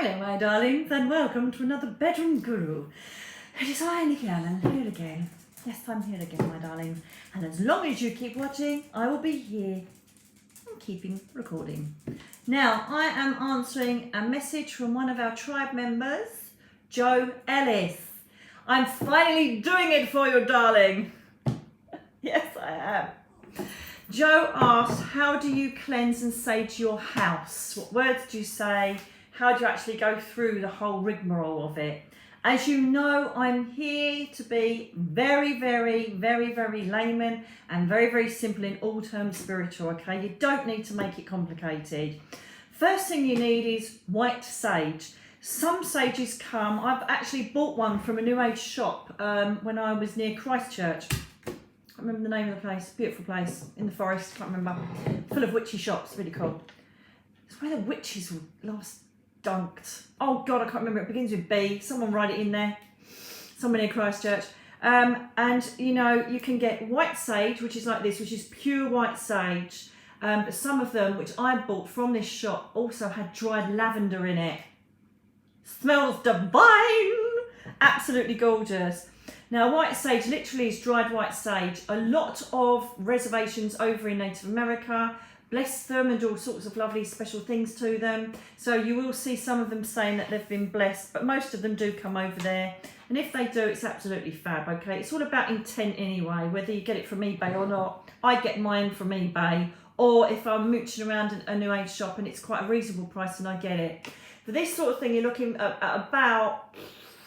Hello my darlings and welcome to another Bedroom Guru. It is I, Nikki Allen, here again. Yes, I'm here again my darlings. And as long as you keep watching, I will be here and keeping recording. Now, I am answering a message from one of our tribe members, Jo Ellis. I'm finally doing it for you, darling. Yes, I am. Jo asked, how do you cleanse and sage your house? What words do you say? How do you actually go through the whole rigmarole of it? As you know, I'm here to be very layman and very simple in all terms spiritual, okay? You don't need to make it complicated. First thing you need is white sage. Some sages come, I've actually bought one from a New Age shop when I was near Christchurch. I can't remember the name of the place, beautiful place in the forest, can't remember. Full of witchy shops, really cool. It's where the witches were last dunked. Oh God, I can't remember, it begins with B, someone write it in there, someone near Christchurch. And you know, you can get white sage, which is like this, which is pure white sage. But some of them, which I bought from this shop, also had dried lavender in it. Smells divine! Absolutely gorgeous. Now, white sage literally is dried white sage. A lot of reservations over in Native America bless them and do all sorts of lovely special things to them. So you will see some of them saying that they've been blessed, but most of them do come over there. And if they do, it's absolutely fab, okay? It's all about intent anyway, whether you get it from eBay or not. I get mine from eBay, or if I'm mooching around a New Age shop and it's quite a reasonable price and I get it. For this sort of thing, you're looking at about,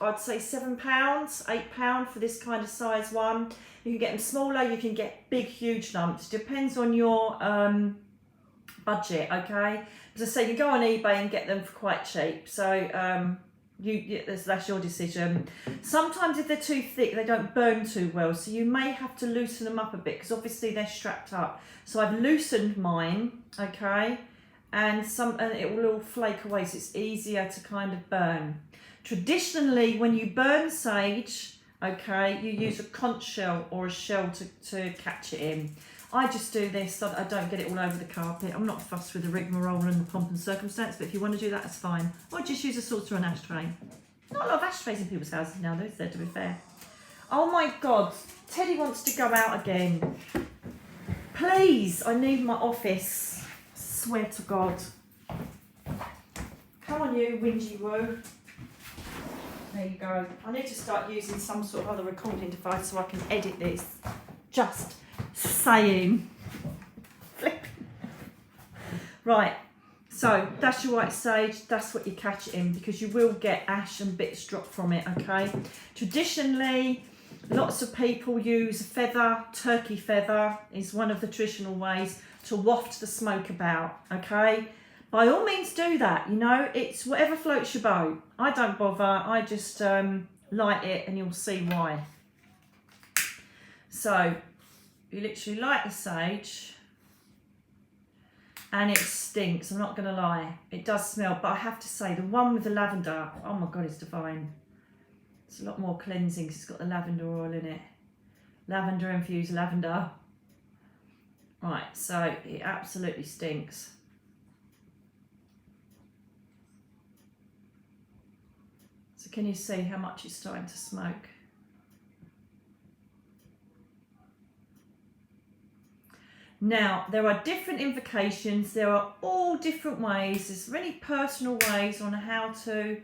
I'd say £7, £8 for this kind of size one. You can get them smaller, you can get big, huge lumps. Depends on your budget, okay? As I say, you can go on eBay and get them for quite cheap. So that's your decision. Sometimes if they're too thick, they don't burn too well. So you may have to loosen them up a bit because obviously they're strapped up. So I've loosened mine, okay? And it will all flake away, so it's easier to kind of burn. Traditionally, when you burn sage, okay, you use a conch shell or a shell to catch it in. I just do this so that I don't get it all over the carpet. I'm not fussed with the rigmarole and the pomp and circumstance, but if you want to do that, that's fine. Or just use a saucer or an ashtray. Not a lot of ashtrays in people's houses now, though, is there, to be fair? Oh my God, Teddy wants to go out again. Please, I need my office. Swear to God. Come on you, whingy woo. There you go. I need to start using some sort of other recording device so I can edit this. Just saying. Right, so that's your white sage, that's what you catch it in, because you will get ash and bits drop from it, okay? Traditionally, lots of people use a feather, turkey feather is one of the traditional ways to waft the smoke about, okay? By all means do that, you know, it's whatever floats your boat. I don't bother, I just light it and you'll see why. So, you literally light the sage and it stinks, I'm not gonna lie. It does smell, but I have to say, the one with the lavender, oh my God, it's divine. It's a lot more cleansing because it's got the lavender oil in it. Lavender infused lavender. Right, so it absolutely stinks. So can you see how much it's starting to smoke? Now, there are different invocations. There are all different ways. There's many personal ways on how to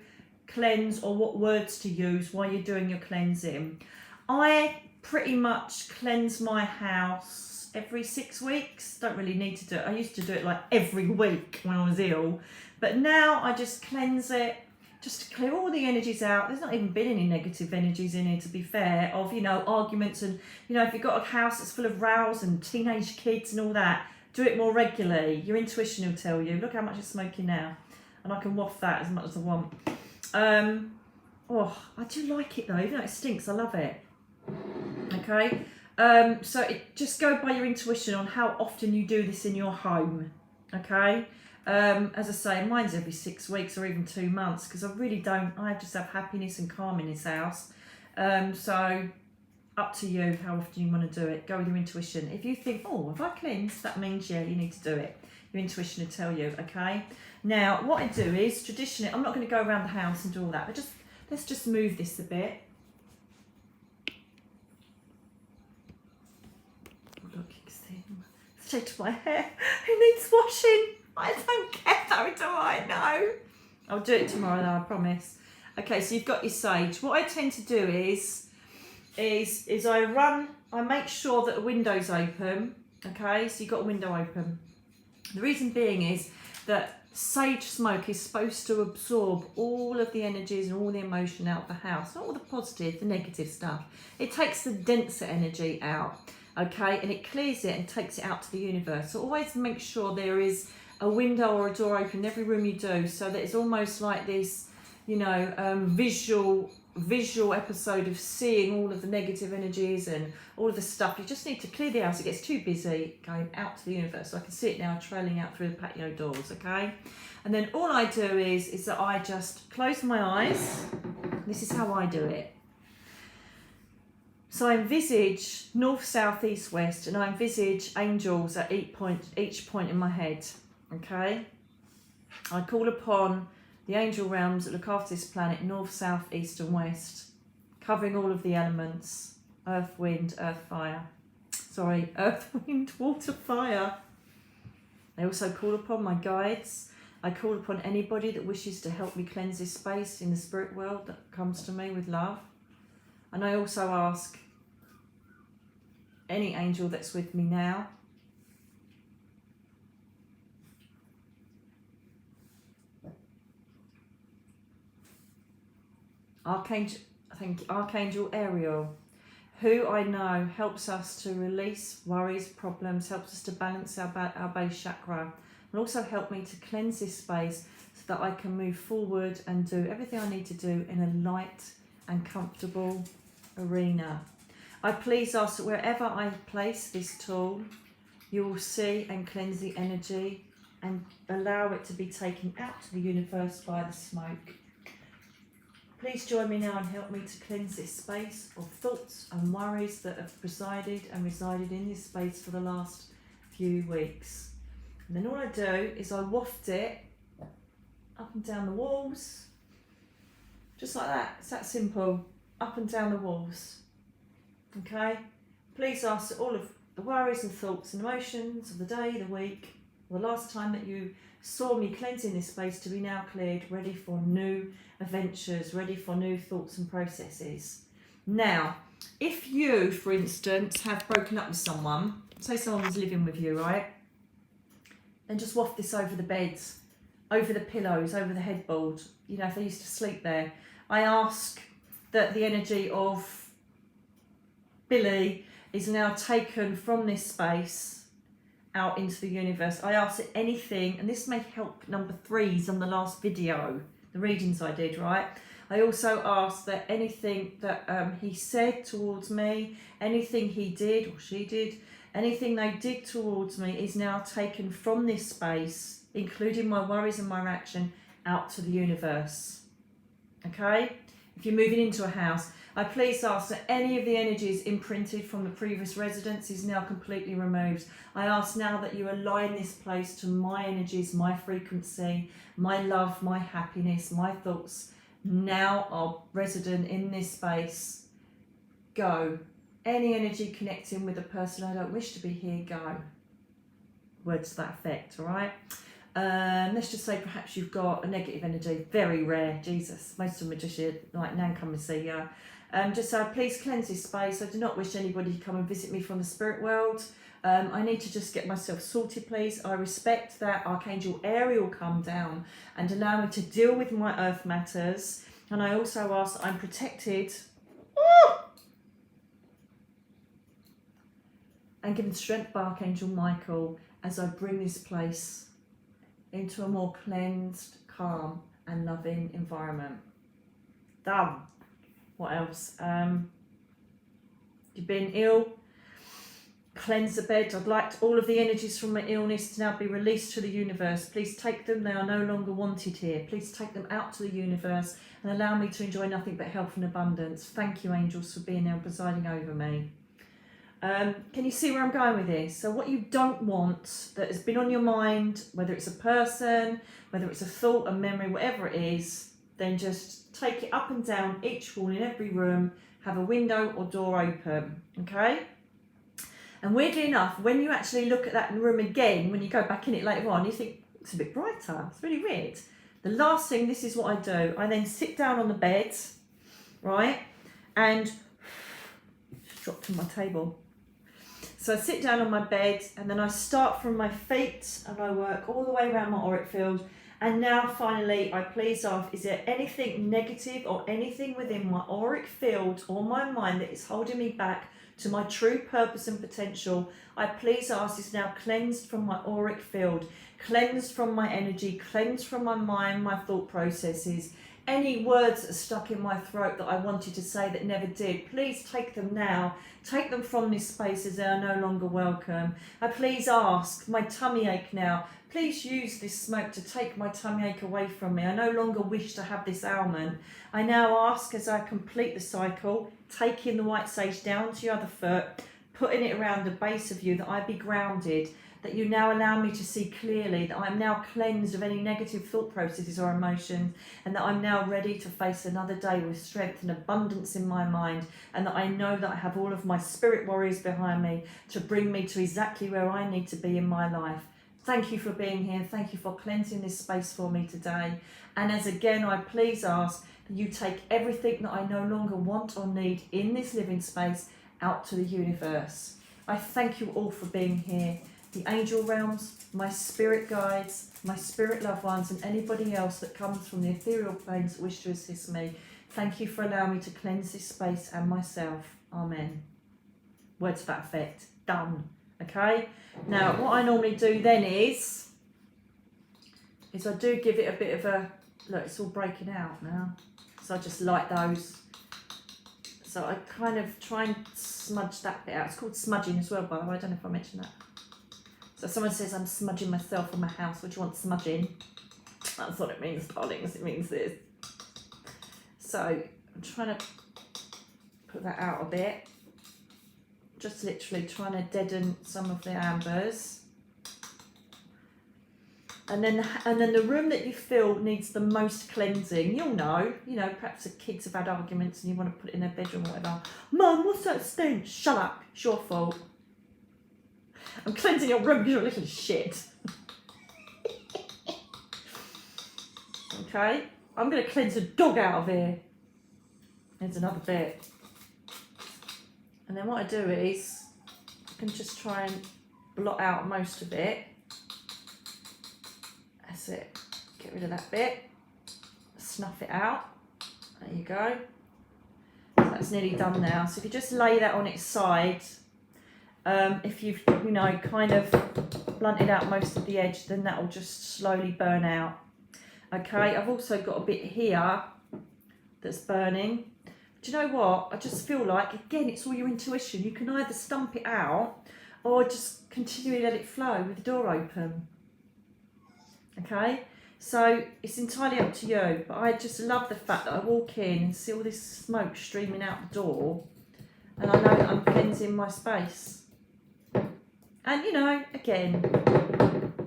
cleanse or what words to use while you're doing your cleansing. I pretty much cleanse my house every 6 weeks. Don't really need to do it. I used to do it like every week when I was ill, but now I just cleanse it just to clear all the energies out. There's not even been any negative energies in here, to be fair, of, you know, arguments and, you know, if you've got a house that's full of rows and teenage kids and all that, do it more regularly. Your intuition will tell you, look how much it's smoking now, and I can waft that as much as I want. Oh, I do like it though, even though it stinks, I love it. Okay. So just go by your intuition on how often you do this in your home, okay? As I say, mine's every 6 weeks or even 2 months because I just have happiness and calm in this house. So up to you how often you want to do it. Go with your intuition. If you think, oh, if I cleanse, that means, yeah, you need to do it. Your intuition will tell you, okay? Now, what I do is, traditionally, I'm not going to go around the house and do all that, but let's just move this a bit. Oh, look, you can see the state of my hair. It needs washing. I don't care though, do I? No. I'll do it tomorrow though, I promise. Okay, so you've got your sage. What I tend to do is I make sure that the window's open. Okay, so you've got a window open. The reason being is that sage smoke is supposed to absorb all of the energies and all the emotion out of the house, not all the positive, the negative stuff. It takes the denser energy out, okay, and it clears it and takes it out to the universe. So always make sure there is a window or a door open in every room you do, so that it's almost like this, you know, visual episode of seeing all of the negative energies and all of the stuff. You just need to clear the house. It gets too busy going out to the universe. So I can see it now trailing out through the patio doors, okay? And then all I do is that I just close my eyes. This is how I do it. So I envisage north, south, east, west, and I envisage angels at each point in my head, okay? I call upon the angel realms that look after this planet, north, south, east and west, covering all of the elements, earth, wind, water, fire. I also call upon my guides. I call upon anybody that wishes to help me cleanse this space in the spirit world that comes to me with love. And I also ask any angel that's with me now, Archangel Ariel, who I know helps us to release worries, problems, helps us to balance our base chakra, and also help me to cleanse this space so that I can move forward and do everything I need to do in a light and comfortable arena. I please ask that wherever I place this tool, you will see and cleanse the energy and allow it to be taken out to the universe by the smoke. Please join me now and help me to cleanse this space of thoughts and worries that have resided in this space for the last few weeks. And then all I do is I waft it up and down the walls, just like that. It's that simple, up and down the walls. Okay? Please ask that all of the worries and thoughts and emotions of the day, the week, or the last time that you saw me cleansing this space to be now cleared, ready for new adventures, ready for new thoughts and processes. Now, if you, for instance, have broken up with someone, say someone was living with you, right? Then just waft this over the beds, over the pillows, over the headboard, you know, if they used to sleep there. I ask that the energy of Billy is now taken from this space out into the universe. I ask that anything, and this may help number 3s on the last video, the readings I did, right? I also ask that anything that he said towards me, anything he did or she did, anything they did towards me is now taken from this space, including my worries and my reaction, out to the universe. Okay? If you're moving into a house, I please ask that any of the energies imprinted from the previous residence is now completely removed. I ask now that you align this place to my energies, my frequency, my love, my happiness, my thoughts now are resident in this space. Go. Any energy connecting with a person I don't wish to be here, go. Words to that effect, all right? Let's just say perhaps you've got a negative energy, very rare, Jesus. Most of them are just here, like, Nan, come and see you. Just say, please cleanse this space. I do not wish anybody to come and visit me from the spirit world. I need to just get myself sorted, please. I respect that Archangel Ariel come down and allow me to deal with my earth matters. And I also ask that I'm protected and given strength by Archangel Michael as I bring this place into a more cleansed, calm and loving environment. Done. What else? You've been ill, cleanse the bed. I'd like all of the energies from my illness to now be released to the universe. Please take them, they are no longer wanted here. Please take them out to the universe and allow me to enjoy nothing but health and abundance. Thank you, angels, for being there and presiding over me. Can you see where I'm going with this? So what you don't want that has been on your mind, whether it's a person, whether it's a thought, a memory, whatever it is, then just take it up and down each wall in every room, have a window or door open, okay? And weirdly enough, when you actually look at that room again, when you go back in it later on, you think, it's a bit brighter. It's really weird. The last thing, this is what I do. I then sit down on the bed, right? And just dropped to my table. So I sit down on my bed and then I start from my feet and I work all the way around my auric field. And now finally, I please ask, is there anything negative or anything within my auric field or my mind that is holding me back to my true purpose and potential? I please ask is now cleansed from my auric field, cleansed from my energy, cleansed from my mind, my thought processes. Any words that are stuck in my throat that I wanted to say that never did, please take them now. Take them from this space as they are no longer welcome. I please ask, my tummy ache now, please use this smoke to take my tummy ache away from me. I no longer wish to have this ailment. I now ask as I complete the cycle, taking the white sage down to your other foot, putting it around the base of you, that I be grounded, that you now allow me to see clearly, that I'm now cleansed of any negative thought processes or emotions, and that I'm now ready to face another day with strength and abundance in my mind, and that I know that I have all of my spirit warriors behind me to bring me to exactly where I need to be in my life. Thank you for being here. Thank you for cleansing this space for me today. And as again, I please ask that you take everything that I no longer want or need in this living space out to the universe. I thank you all for being here. The angel realms, my spirit guides, my spirit loved ones, and anybody else that comes from the ethereal planes that wish to assist me. Thank you for allowing me to cleanse this space and myself. Amen. Words to that effect. Done. Okay? Now, what I normally do then is I do give it a bit of a, look, it's all breaking out now. So I just light those. So I kind of try and smudge that bit out. It's called smudging as well, by the way. I don't know if I mentioned that. So someone says I'm smudging myself on my house. What do you want smudging? That's what it means, darlings. It means this. So I'm trying to put that out a bit. Just literally trying to deaden some of the ambers. And then the room that you feel needs the most cleansing, you'll know, perhaps the kids have had arguments and you want to put it in their bedroom or whatever. Mum, what's that stench? Shut up, it's your fault. I'm cleansing your room because you're a little shit. Okay, I'm going to cleanse a dog out of here. There's another bit. And then what I do is, I can just try and blot out most of it. That's it. Get rid of that bit. Snuff it out. There you go. So that's nearly done now. So if you just lay that on its side, if you've, kind of blunted out most of the edge, then that will just slowly burn out. Okay, I've also got a bit here that's burning. Do you know what? I just feel like, again, it's all your intuition. You can either stump it out or just continually let it flow with the door open. Okay? So it's entirely up to you. But I just love the fact that I walk in and see all this smoke streaming out the door. And I know that I'm cleansing my space. And, again,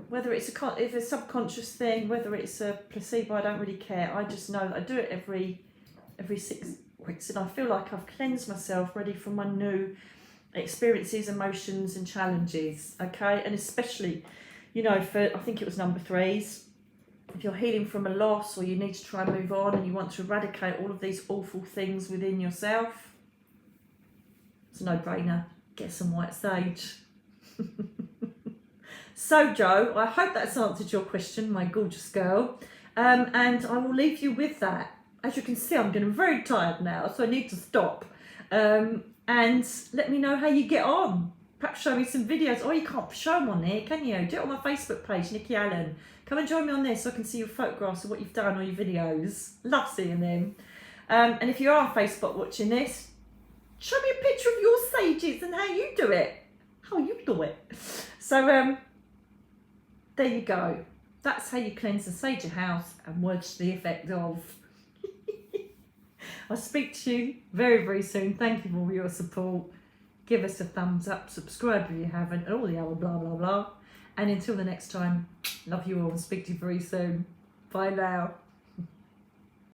whether it's if a subconscious thing, whether it's a placebo, I don't really care. I just know that I do it every 6 weeks, and I feel like I've cleansed myself, ready for my new experiences, emotions and challenges. Okay, and especially, for, I think it was number 3s, if you're healing from a loss or you need to try and move on and you want to eradicate all of these awful things within yourself, it's a no-brainer. Get some white sage. So Jo, I hope that's answered your question, my gorgeous girl, and I will leave you with that. As you can see, I'm getting very tired now, so I need to stop. And let me know how you get on. Perhaps show me some videos. Oh, you can't show them on here, can you? Do it on my Facebook page, Nikki Allen. Come and join me on this so I can see your photographs of what you've done or your videos. Love seeing them. And if you are on Facebook watching this, show me a picture of your sages and how you do it. How you do it. So, there you go. That's how you cleanse and sage your house, and words to the effect of. I'll speak to you very, very soon. Thank you for all your support. give us a thumbs up, subscribe if you haven't, and all the other blah blah blah. And until the next time, love you all and speak to you very soon. Bye now.